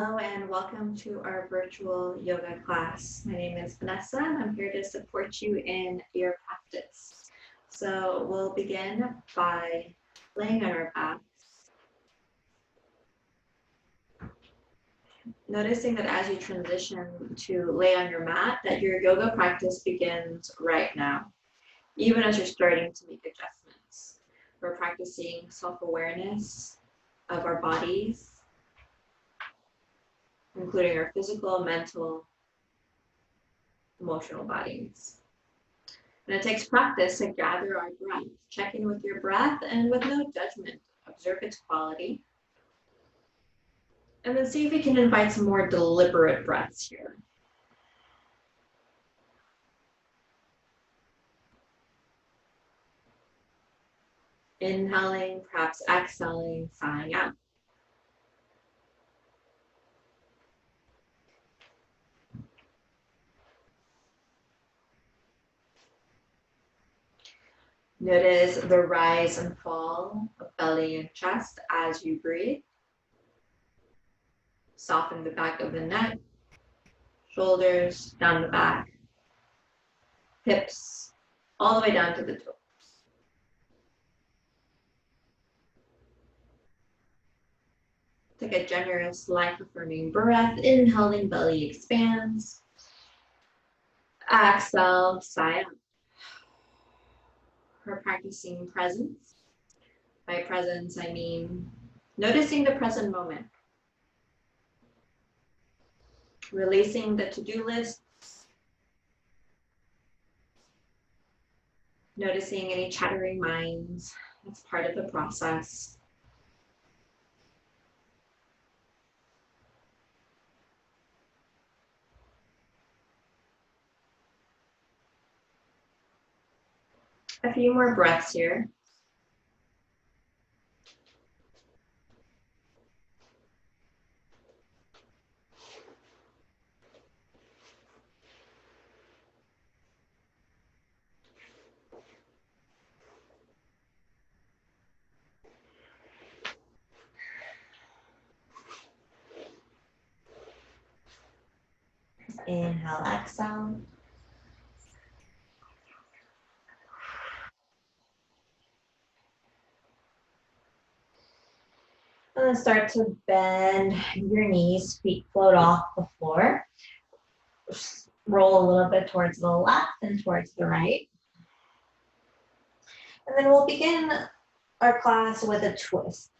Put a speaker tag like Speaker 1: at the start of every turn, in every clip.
Speaker 1: Hello and welcome to our virtual yoga class. My name is Vanessa and I'm here to support you in your practice. So we'll begin by laying on our backs. Noticing that as you transition to lay on your mat, that your yoga practice begins right now, even as you're starting to make adjustments. We're practicing self-awareness of our bodies, including our physical, mental, emotional bodies. And it takes practice to gather our breath. Check in with your breath and with no judgment. Observe its quality. And then see if we can invite some more deliberate breaths here. Inhaling, perhaps exhaling, sighing out. Notice the rise and fall of belly and chest as you breathe. Soften the back of the neck, shoulders down the back, hips all the way down to the toes. Take a generous, life-affirming breath. Inhaling, belly expands. Exhale, sigh out. We're practicing presence. By presence, I mean noticing the present moment. Releasing the to-do lists. Noticing any chattering minds. That's part of the process. A few more breaths here. Inhale, exhale. And then start to bend your knees, feet float off the floor. Roll a little bit towards the left and towards the right. And then we'll begin our class with a twist.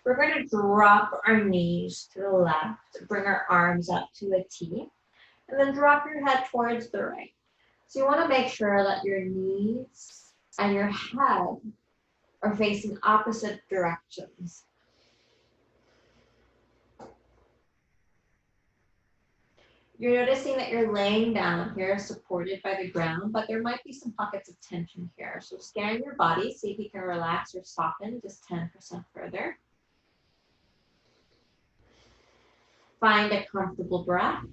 Speaker 1: We're going to drop our knees to the left, bring our arms up to a T, and then drop your head towards the right. So you want to make sure that your knees and your head are facing opposite directions. You're noticing that you're laying down here, supported by the ground, but there might be some pockets of tension here. So scan your body, see if you can relax or soften just 10% further. Find a comfortable breath.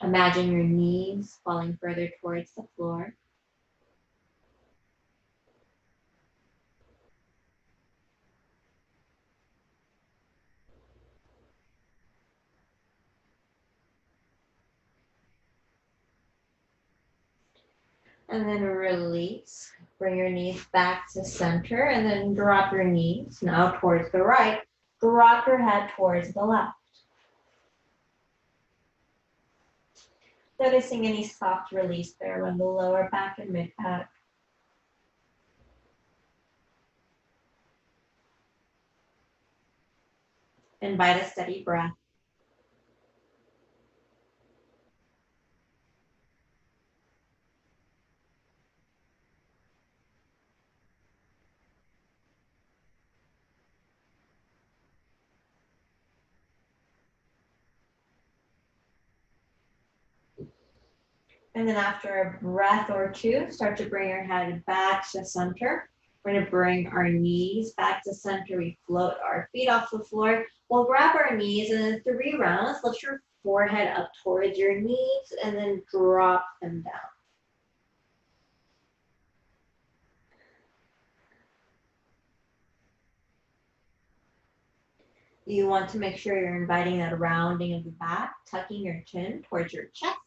Speaker 1: Imagine your knees falling further towards the floor. And then release. Bring your knees back to center and then drop your knees now towards the right. Drop your head towards the left. Noticing any soft release there on the lower back and mid back. Invite a steady breath. And then after a breath or two, start to bring your head back to center. We're going to bring our knees back to center. We float our feet off the floor. We'll grab our knees and in 3 rounds, lift your forehead up towards your knees and then drop them down. You want to make sure you're inviting that rounding of the back, tucking your chin towards your chest.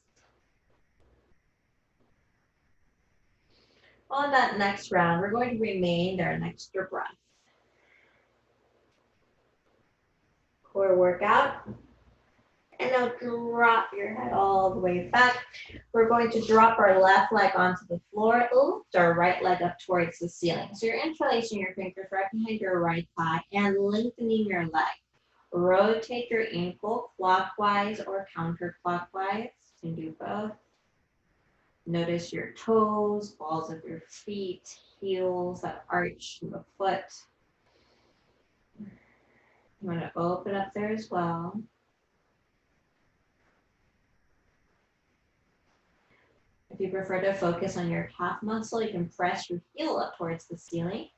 Speaker 1: On that next round, we're going to remain there an extra breath. Core workout. And now drop your head all the way back. We're going to drop our left leg onto the floor, lift our right leg up towards the ceiling. So you're interlacing your fingers right behind your right thigh and lengthening your leg. Rotate your ankle clockwise or counterclockwise. You can do both. Notice your toes, balls of your feet, heels that arch from the foot. You want to open up there as well. If you prefer to focus on your calf muscle, you can press your heel up towards the ceiling.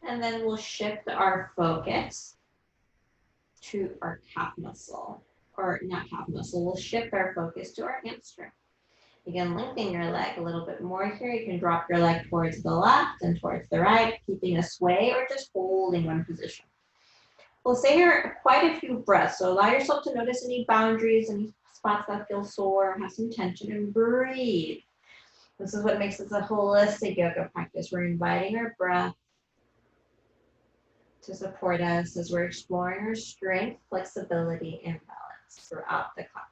Speaker 1: And then we'll shift our focus to our calf muscle, or not calf muscle, we'll shift our focus to our hamstring. You can lengthen your leg a little bit more here. You can drop your leg towards the left and towards the right, keeping a sway or just holding one position. We'll stay here quite a few breaths, so allow yourself to notice any boundaries, any spots that feel sore, have some tension, and breathe. This is what makes this a holistic yoga practice. We're inviting our breath to support us as we're exploring our strength, flexibility, and balance throughout the class.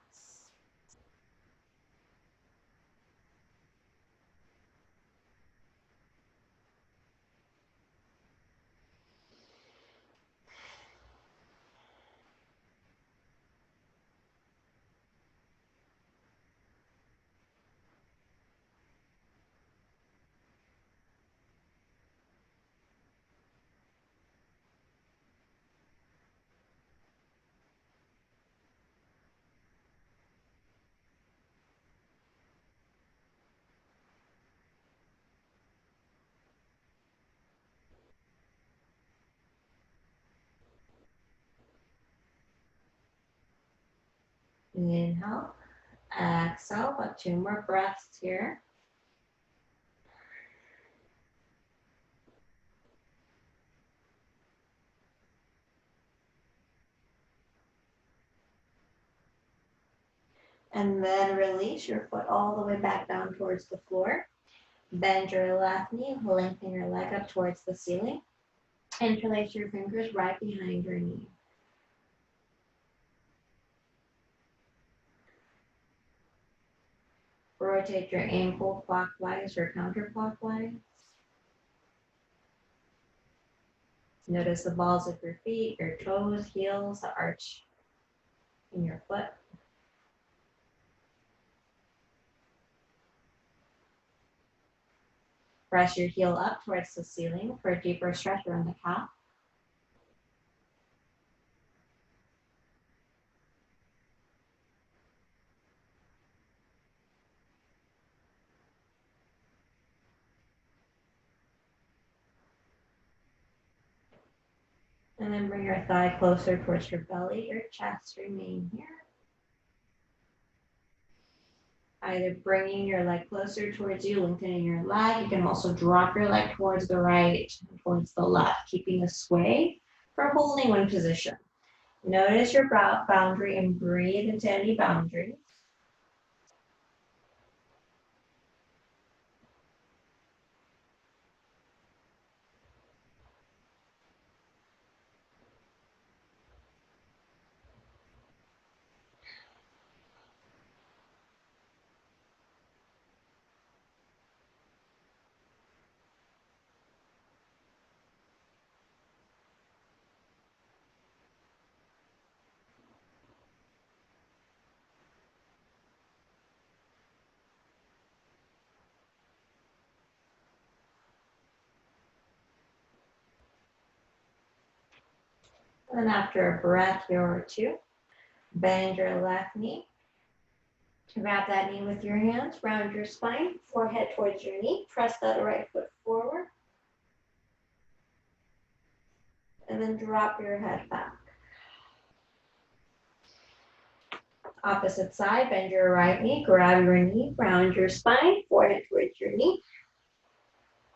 Speaker 1: Inhale, exhale, about 2 more breaths here. And then release your foot all the way back down towards the floor. Bend your left knee, lengthen your leg up towards the ceiling. Interlace your fingers right behind your knee. Rotate your ankle clockwise or counterclockwise. Notice the balls of your feet, your toes, heels, the arch in your foot. Press your heel up towards the ceiling for a deeper stretch around the calf. And then bring your thigh closer towards your belly, your chest, remain here. Either bringing your leg closer towards you, lengthening your leg. You can also drop your leg towards the right and towards the left, keeping a sway for holding one position. Notice your boundary and breathe into any boundaries. And then after a breath here or two, bend your left knee. Wrap that knee with your hands, round your spine, forehead towards your knee. Press that right foot forward. And then drop your head back. Opposite side, bend your right knee, grab your knee, round your spine, forehead towards your knee.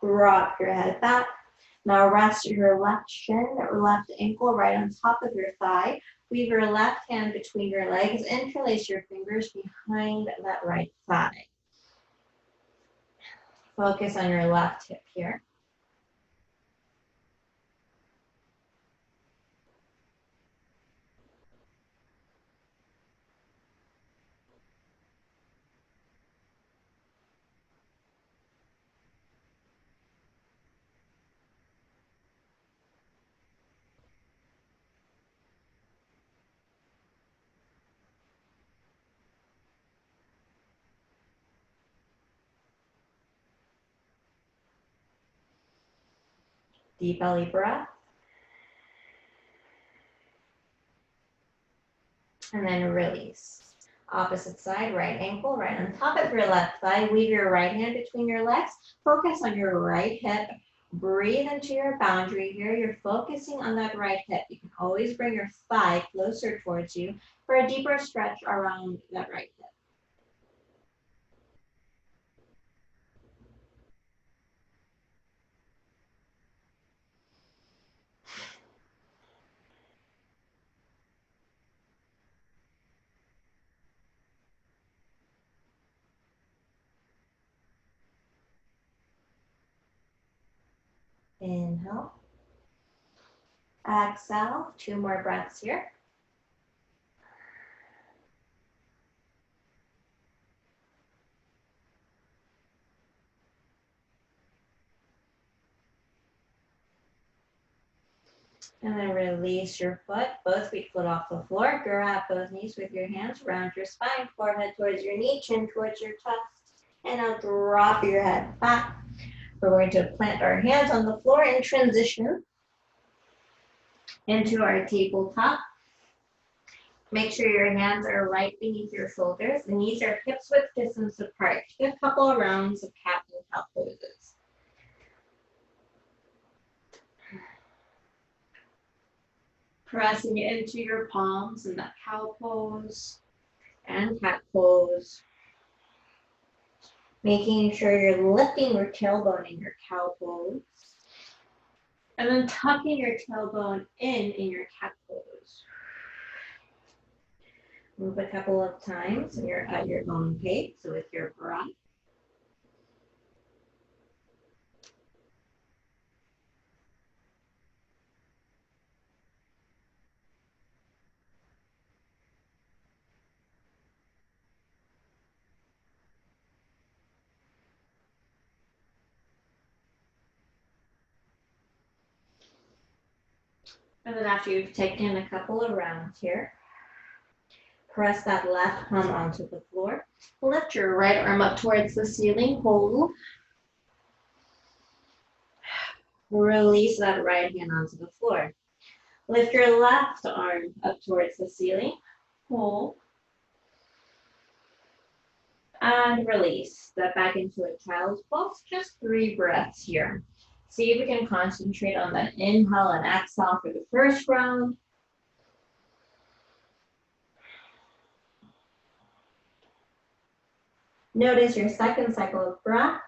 Speaker 1: Drop your head back. Now rest your left shin or left ankle right on top of your thigh. Weave your left hand between your legs. Interlace your fingers behind that right thigh. Focus on your left hip here. Deep belly breath. And then release. Opposite side, right ankle, right on top of your left thigh. Weave your right hand between your legs. Focus on your right hip. Breathe into your boundary here. You're focusing on that right hip. You can always bring your thigh closer towards you for a deeper stretch around that right hip. Inhale. Exhale. 2 more breaths here. And then release your foot, both feet foot off the floor. Grab both knees with your hands, round your spine, forehead towards your knee, chin towards your chest. And now drop your head back. We're going to plant our hands on the floor and transition into our tabletop. Make sure your hands are right beneath your shoulders. The knees are hips width distance apart. Take a couple of rounds of cat and cow poses. Pressing into your palms in that cow pose and cat pose. Making sure you're lifting your tailbone in your cow pose. And then tucking your tailbone in your cat pose. Move a couple of times and you're at your own pace with your breath. And then after you've taken a couple of rounds here, press that left palm onto the floor. Lift your right arm up towards the ceiling. Hold. Release that right hand onto the floor. Lift your left arm up towards the ceiling. Hold. And release. Step back into a child's pose. Just 3 breaths here. See if we can concentrate on that inhale and exhale for the first round. Notice your second cycle of breath.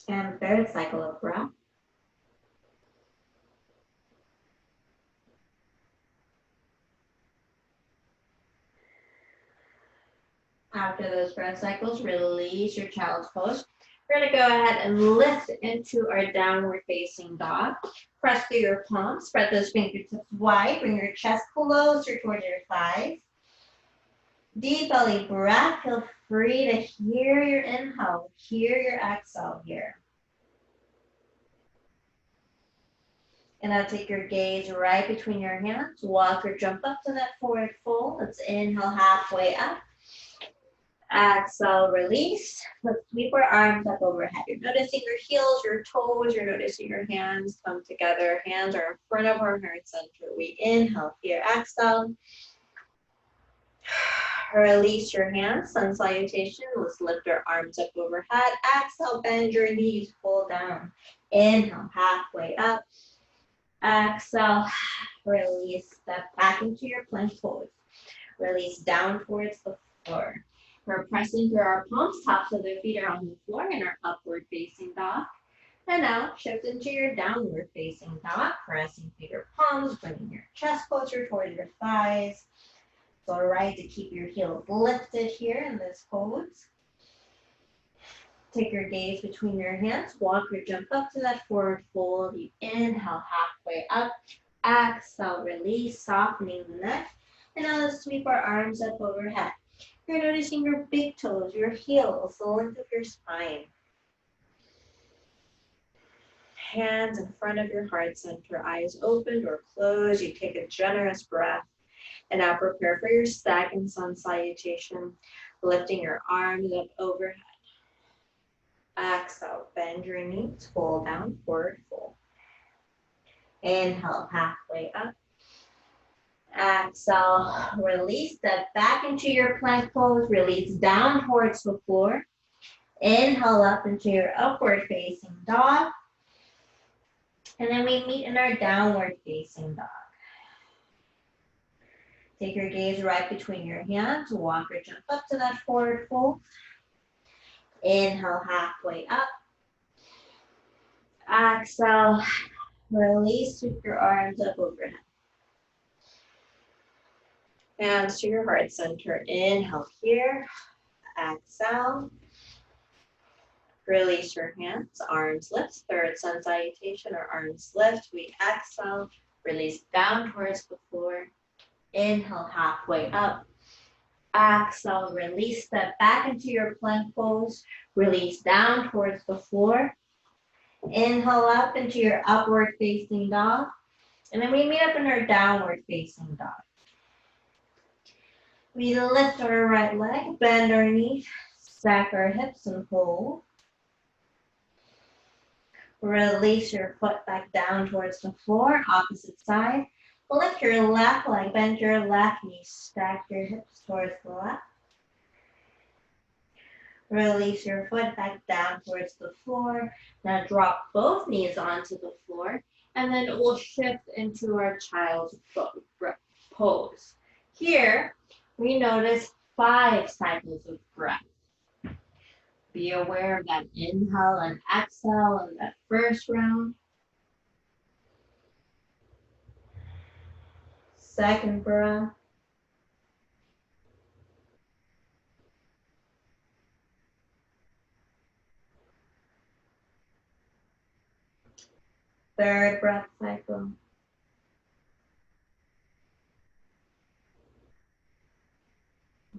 Speaker 1: And third cycle of breath. After those breath cycles, release your child's pose. We're going to go ahead and lift into our downward facing dog. Press through your palms, spread those fingertips wide, bring your chest closer towards your thighs. Deep belly breath. Feel free to hear your inhale, hear your exhale here. And now take your gaze right between your hands. Walk or jump up to that forward fold. Let's inhale halfway up. Exhale, release. Let's sweep our arms up overhead. You're noticing your heels, your toes. You're noticing your hands come together. Hands are in front of our heart center. We inhale here. Exhale. Release your hands. Sun salutation. Let's lift our arms up overhead. Exhale, bend your knees, pull down. Inhale, halfway up. Exhale, release. Step back into your plank pose. Release down towards the floor. We're pressing through our palms, tops of the feet are on the floor in our upward facing dog. And now shift into your downward facing dog, pressing through your palms, bringing your chest closer towards your thighs. It's all right to keep your heels lifted here in this pose. Take your gaze between your hands, walk or jump up to that forward fold. You inhale halfway up, exhale, release, softening the neck. And now let's sweep our arms up overhead. You're noticing your big toes, your heels, the length of your spine. Hands in front of your heart center, eyes opened or closed. You take a generous breath. And now prepare for your second sun salutation, lifting your arms up overhead. Exhale, bend your knees, fold down, forward fold. Inhale, halfway up. Exhale, release, step back into your plank pose, release down towards the floor. Inhale up into your upward facing dog. And then we meet in our downward facing dog. Take your gaze right between your hands, walk or jump up to that forward fold. Inhale, halfway up. Exhale, release, sweep your arms up overhead. Hands to your heart center. Inhale here. Exhale. Release your hands. Arms lift. Third sun salutation or arms lift. We exhale. Release down towards the floor. Inhale, halfway up. Exhale, release. Step back into your plank pose. Release down towards the floor. Inhale up into your upward facing dog. And then we meet up in our downward facing dog. We lift our right leg, bend our knees, stack our hips and hold. Release your foot back down towards the floor, opposite side. Lift your left leg, bend your left knee, stack your hips towards the left. Release your foot back down towards the floor. Now drop both knees onto the floor, and then we'll shift into our child's pose. Here, we notice 5 cycles of breath. Be aware of that inhale and exhale in that first round. Second breath. Third breath cycle.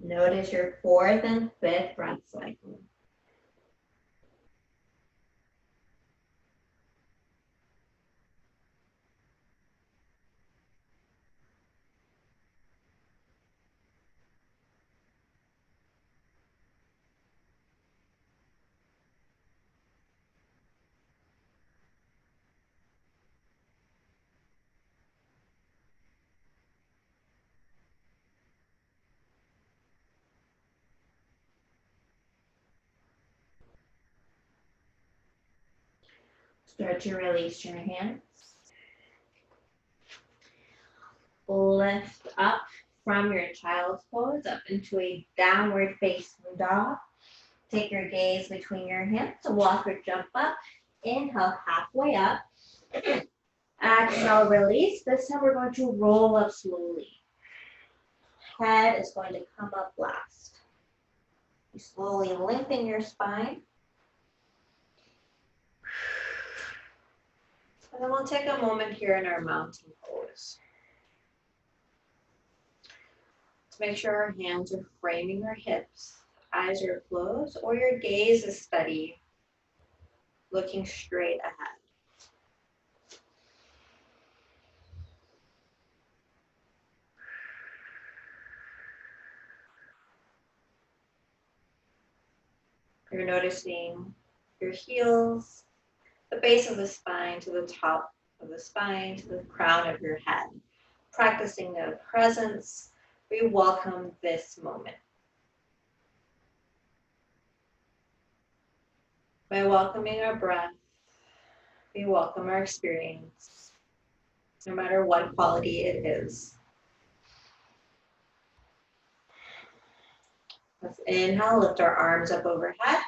Speaker 1: Notice your fourth and fifth breath cycle. Start to release your hands. Lift up from your child's pose up into a downward facing dog. Take your gaze between your hands, walk or jump up. Inhale, halfway up. Exhale, release. This time we're going to roll up slowly. Head is going to come up last. You slowly lengthen your spine. And then we'll take a moment here in our mountain pose. Let's make sure our hands are framing our hips, eyes are closed, or your gaze is steady, looking straight ahead. You're noticing your heels, the base of the spine to the top of the spine to the crown of your head. Practicing the presence, we welcome this moment. By welcoming our breath, we welcome our experience, no matter what quality it is. Let's inhale, lift our arms up overhead,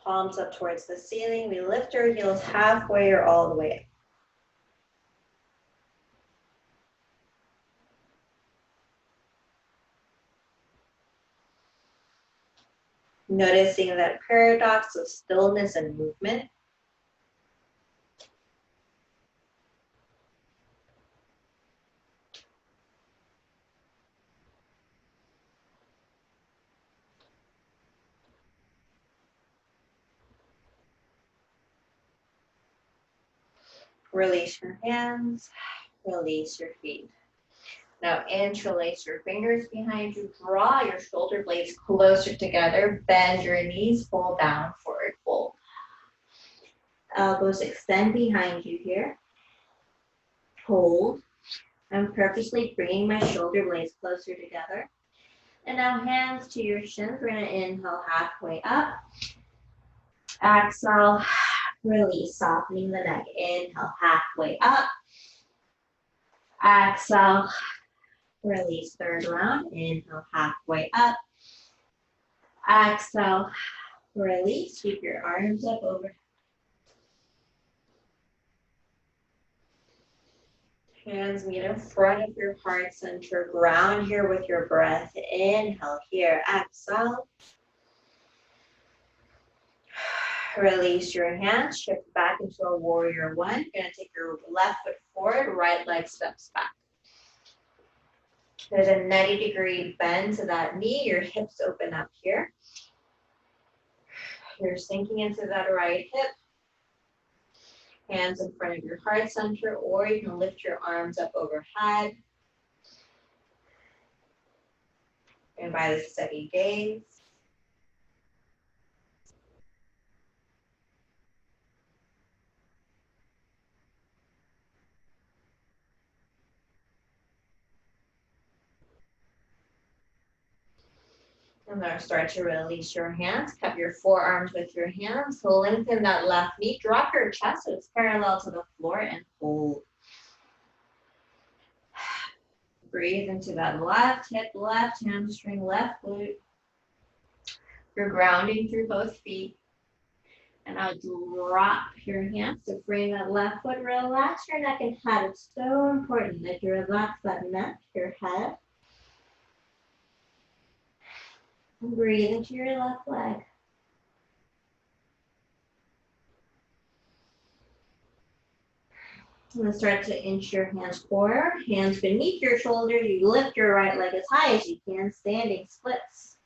Speaker 1: palms up towards the ceiling. We lift our heels halfway or all the way up. Noticing that paradox of stillness and movement. Release your hands, release your feet. Now interlace your fingers behind you, draw your shoulder blades closer together, bend your knees, pull down, forward fold. Elbows extend behind you here. Hold. I'm purposely bringing my shoulder blades closer together. And now hands to your shins. We're going to inhale halfway up. Exhale, release, softening the neck. Inhale halfway up. Exhale, release, third round. Inhale halfway up. Exhale, release. Keep your arms up over. Hands meet in front of your heart center. Ground here with your breath. Inhale here. Exhale. Release your hands. Shift back into a warrior one. You're going to take your left foot forward. Right leg steps back. There's a 90-degree bend to that knee. Your hips open up here. You're sinking into that right hip. Hands in front of your heart center, or you can lift your arms up overhead. And by the steady gaze. And then start to release your hands. Cup your forearms with your hands. Lengthen that left knee. Drop your chest so it's parallel to the floor and hold. Breathe into that left hip, left hamstring, left glute. You're grounding through both feet. And now drop your hands to bring that left foot. Relax your neck and head. It's so important that you relax that neck, your head. And breathe into your left leg. And then start to inch your hands forward. Hands beneath your shoulders. You lift your right leg as high as you can. Standing splits.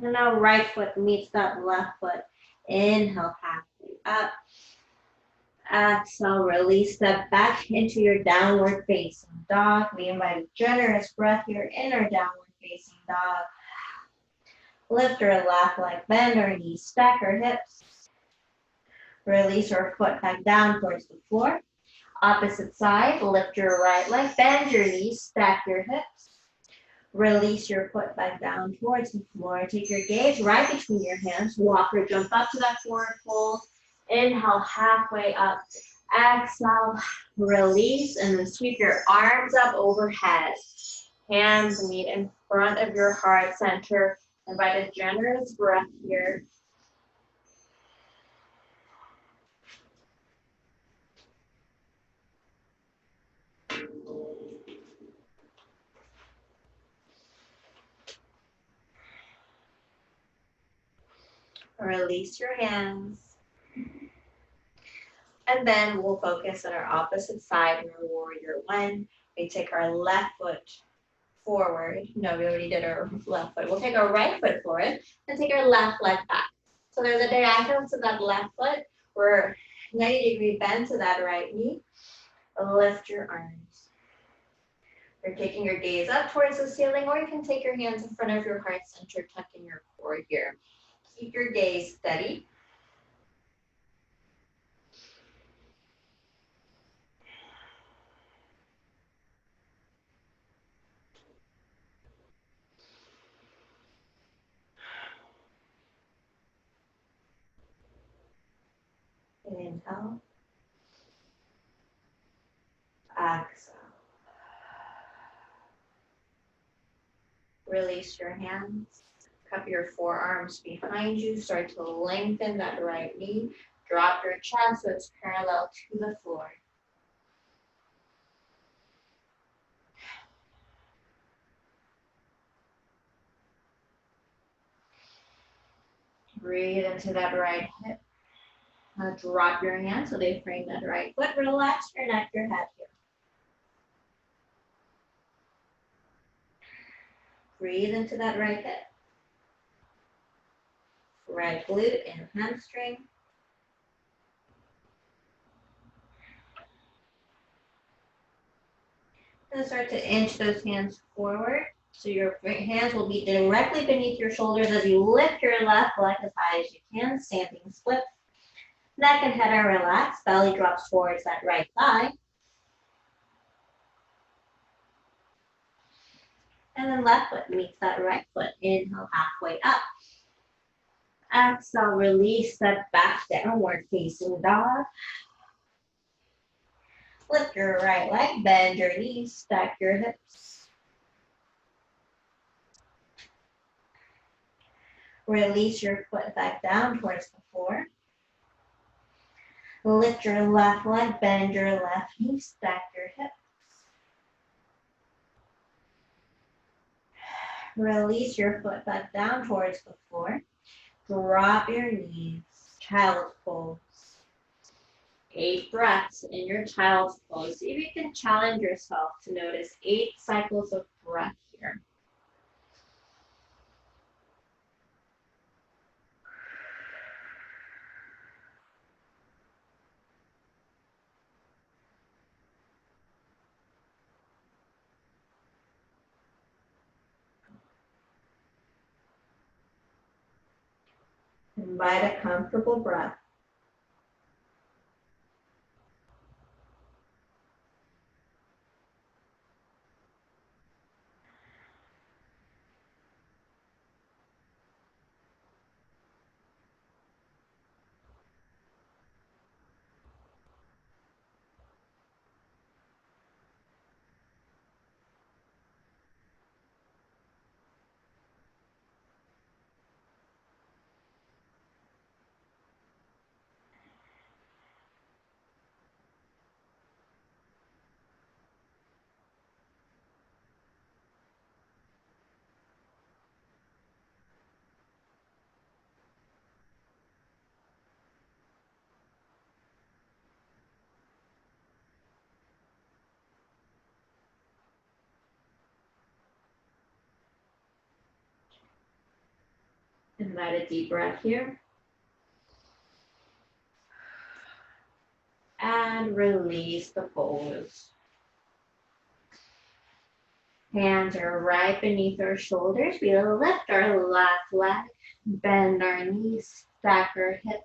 Speaker 1: And now right foot meets that left foot. Inhale, halfway up. Exhale, release, step back into your downward facing dog. We invite a generous breath here in our downward facing dog. Lift our left leg, bend our knees, stack our hips. Release our foot back down towards the floor. Opposite side, lift your right leg, bend your knees, stack your hips. Release your foot back down towards the floor. Take your gaze right between your hands. Walk or jump up to that forward fold. Inhale, halfway up. Exhale, release, and then sweep your arms up overhead. Hands meet in front of your heart center. Invite a generous breath here. Release your hands. And then we'll focus on our opposite side in our warrior one. We take our left foot forward. No, we already did our left foot. We'll take our right foot forward and take our left leg back. So there's a diagonal to that left foot. We're 90-degree bend to that right knee. Lift your arms. You're taking your gaze up towards the ceiling, or you can take your hands in front of your heart center, tuck in your core here. Keep your gaze steady. Inhale. Exhale. Release your hands. Cup your forearms behind you. Start to lengthen that right knee. Drop your chest so it's parallel to the floor. Breathe into that right hip. Drop your hands so they frame that right foot. Relax your neck, your head here. Breathe into that right hip. Right glute and hamstring. And start to inch those hands forward. So your hands will be directly beneath your shoulders as you lift your left leg as high as you can, standing split. Neck and head are relaxed. Belly drops towards that right thigh. And then left foot meets that right foot. Inhale, halfway up. Exhale, release, step back, downward facing dog. Lift your right leg, bend your knees, stack your hips. Release your foot back down towards the floor. Lift your left leg, bend your left knee, stack your hips. Release your foot back down towards the floor. Drop your knees, child's pose. 8 breaths in your child's pose. See if you can challenge yourself to notice 8 cycles of breath here. Invite a comfortable breath. Invite a deep breath here. And release the pose. Hands are right beneath our shoulders. We lift our left leg, bend our knees, stack our hips.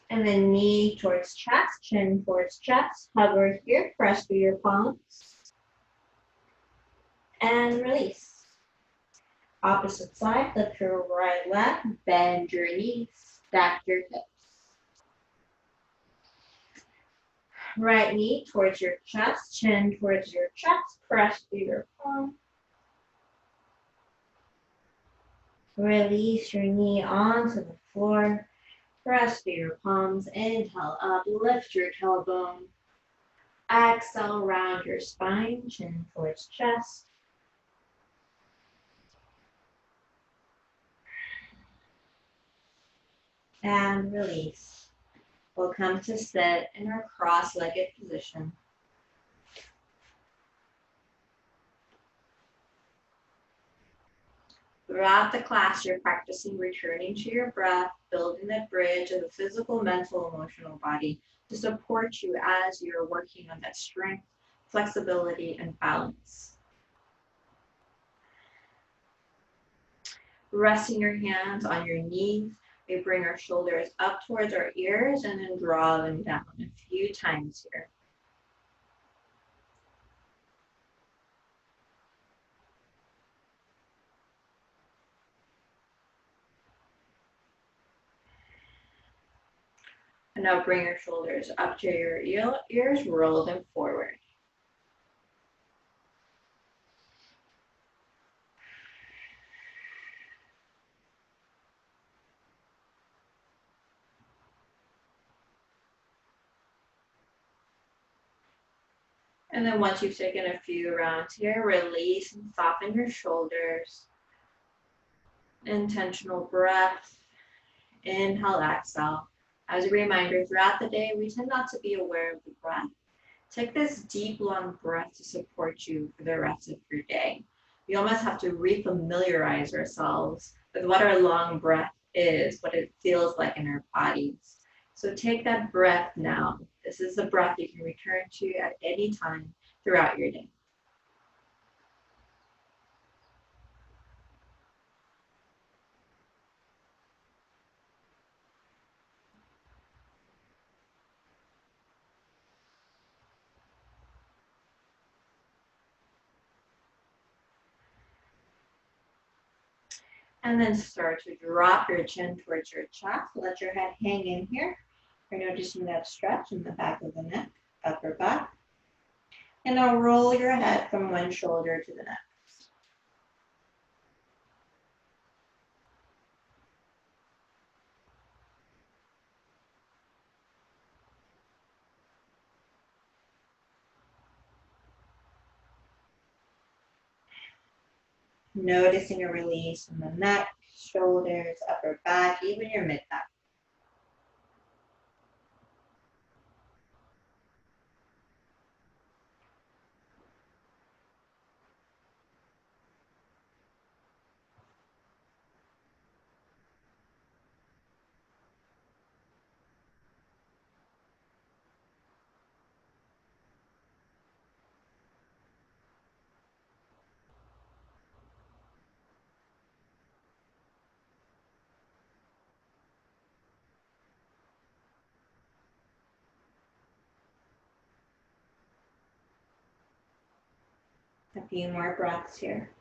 Speaker 1: And then knee towards chest, chin towards chest. Hover here, press through your palms. And release. Opposite side, lift your right leg, bend your knees, stack your hips. Right knee towards your chest, chin towards your chest, press through your palm. Release your knee onto the floor. Press through your palms. Inhale up, lift your tailbone. Exhale, round your spine, chin towards chest. And release. We'll come to sit in our cross-legged position. Throughout the class, you're practicing returning to your breath, building that bridge of the physical, mental, emotional body to support you as you're working on that strength, flexibility, and balance. Resting your hands on your knees, we bring our shoulders up towards our ears and then draw them down a few times here. And now bring your shoulders up to your ears, roll them forward. And then once you've taken a few rounds here, release and soften your shoulders. Intentional breath. Inhale, exhale. As a reminder, throughout the day, we tend not to be aware of the breath. Take this deep, long breath to support you for the rest of your day. We almost have to refamiliarize ourselves with what our long breath is, what it feels like in our bodies. So take that breath now. This is the breath you can return to at any time throughout your day. And then start to drop your chin towards your chest. Let your head hang in here. You're noticing that stretch in the back of the neck, upper back. And now roll your head from one shoulder to the next. Noticing a release in the neck, shoulders, upper back, even your mid back. A few more breaths here.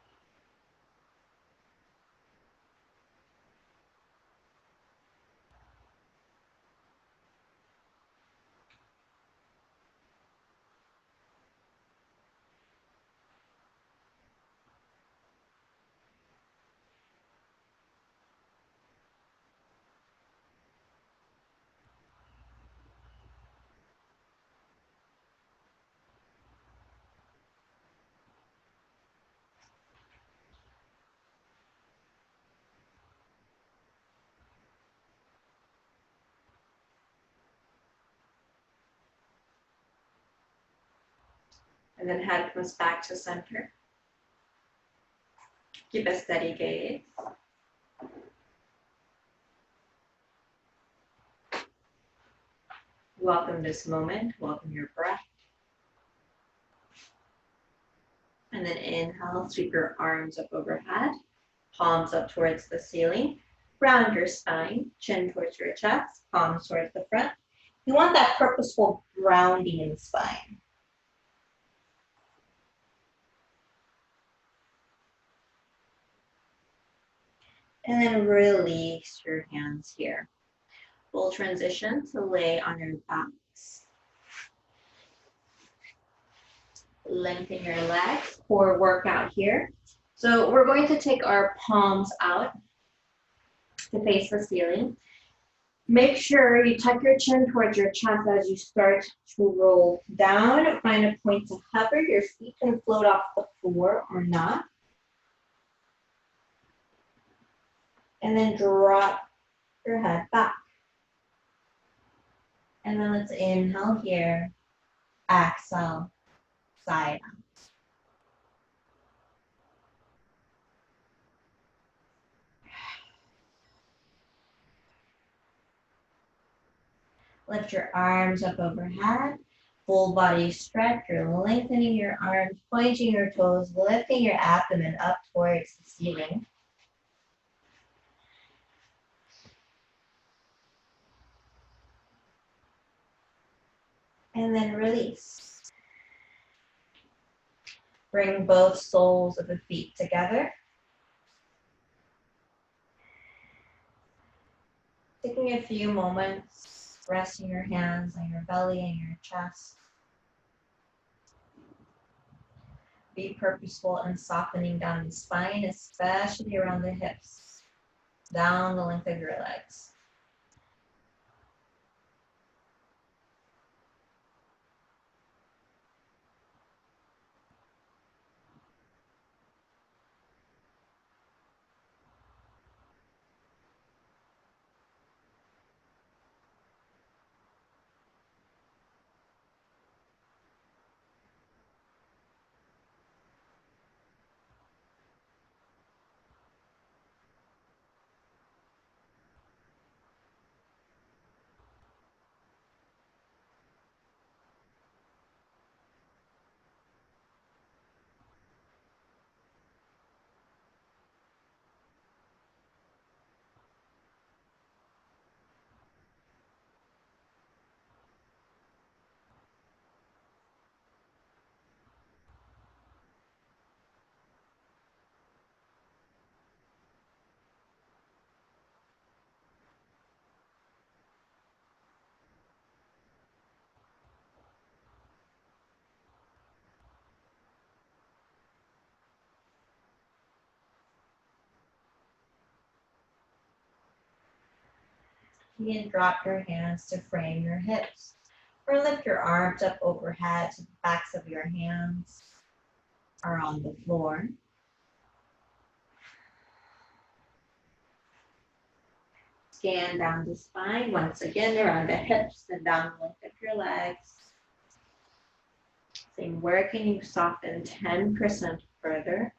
Speaker 1: And then head comes back to center. Keep a steady gaze. Welcome this moment. Welcome your breath. And then inhale, sweep your arms up overhead, palms up towards the ceiling. Round your spine, chin towards your chest, palms towards the front. You want that purposeful grounding in the spine. And then release your hands here. We'll transition to lay on your backs. Lengthen your legs, core workout here. So we're going to take our palms out to face the ceiling. Make sure you tuck your chin towards your chest as you start to roll down. Find a point to hover. Your feet can float off the floor or not. And then drop your head back. And then let's inhale here. Exhale, side out. Lift your arms up overhead. Full body stretch. You're lengthening your arms, pointing your toes, lifting your abdomen up towards the ceiling. And then release. Bring both soles of the feet together. Taking a few moments, resting your hands on your belly and your chest. Be purposeful in softening down the spine, especially around the hips, down the length of your legs. You can drop your hands to frame your hips, or lift your arms up overhead so the backs of your hands are on the floor. Scan down the spine, once again around the hips and down the length of your legs. Saying, where can you soften 10% further?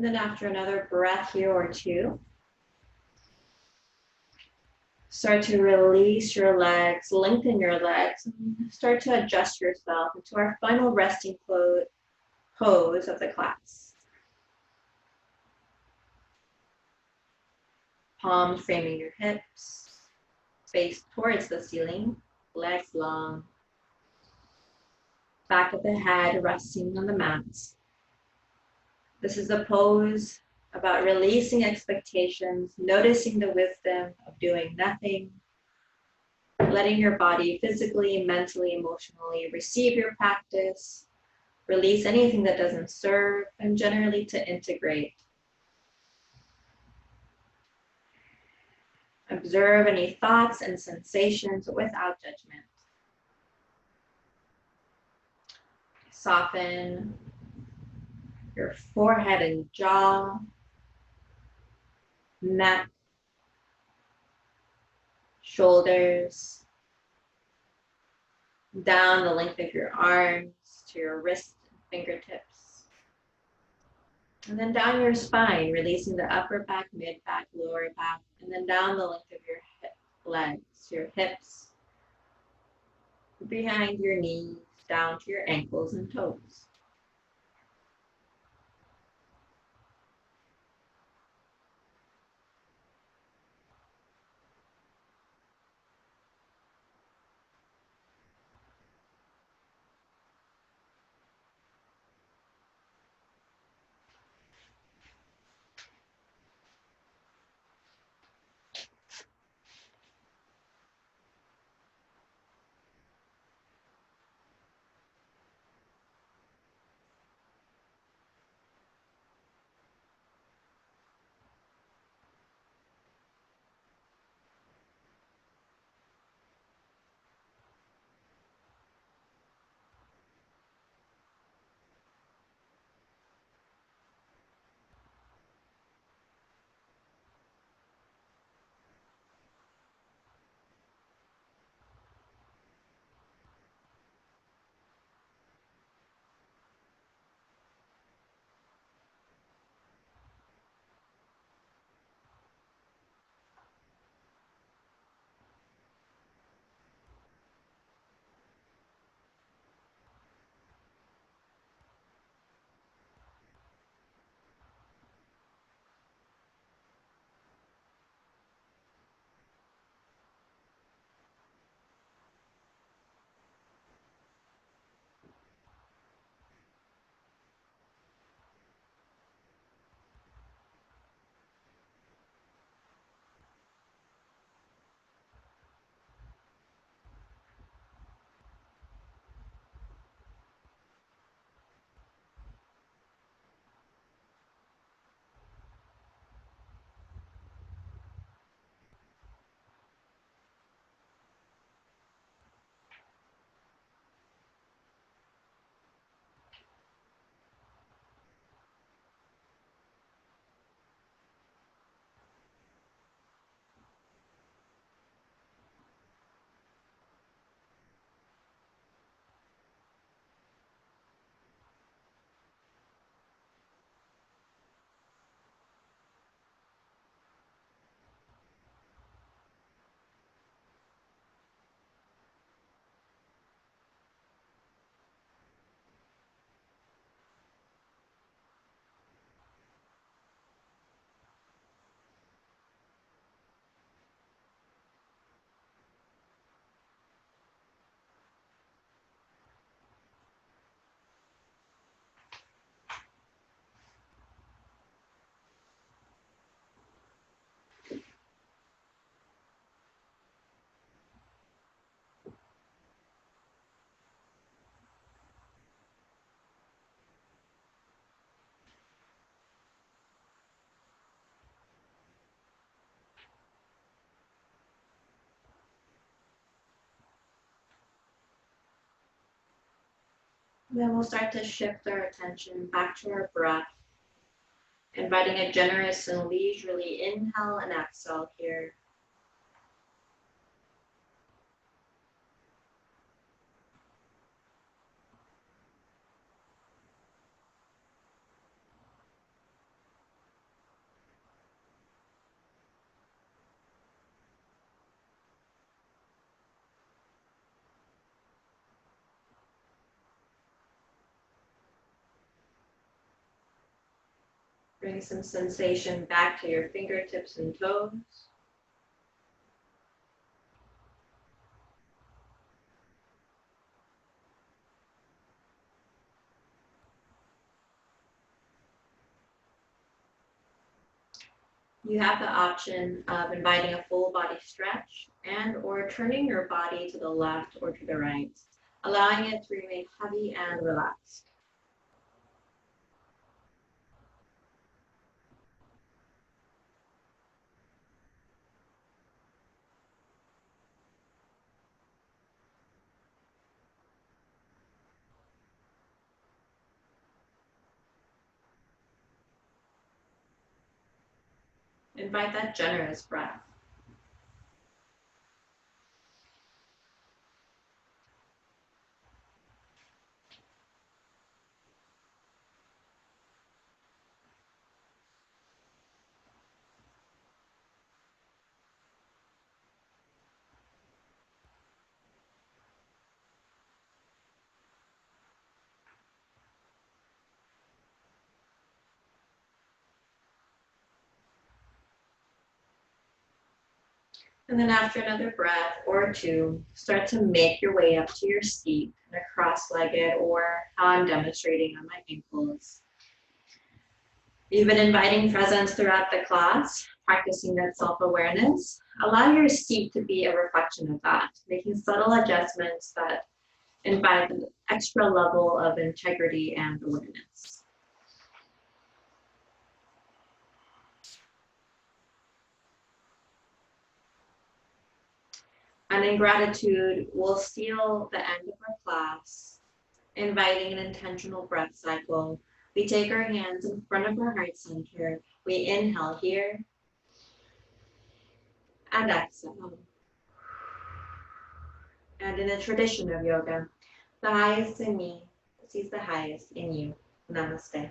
Speaker 1: And then after another breath here or two, start to release your legs, lengthen your legs, and start to adjust yourself into our final resting pose of the class. Palms framing your hips, face towards the ceiling, legs long, back of the head resting on the mat. This is a pose about releasing expectations, noticing the wisdom of doing nothing, letting your body physically, mentally, emotionally receive your practice, release anything that doesn't serve, and generally to integrate. Observe any thoughts and sensations without judgment. Soften your forehead and jaw, neck, shoulders, down the length of your arms to your wrists and fingertips. And then down your spine, releasing the upper back, mid back, lower back, and then down the length of your legs, your hips, behind your knees, down to your ankles and toes. Then we'll start to shift our attention back to our breath, inviting a generous and leisurely inhale and exhale here. Bring some sensation back to your fingertips and toes. You have the option of inviting a full body stretch and or turning your body to the left or to the right, allowing it to remain heavy and relaxed. Invite that generous breath. And then after another breath or two, start to make your way up to your seat in a cross-legged or how I'm demonstrating on my ankles. You've been inviting presence throughout the class, practicing that self-awareness. Allow your seat to be a reflection of that, making subtle adjustments that invite an extra level of integrity and awareness. And in gratitude, we'll seal the end of our class, inviting an intentional breath cycle. We take our hands in front of our heart center. We inhale here and exhale. And in the tradition of yoga, the highest in me sees the highest in you. Namaste.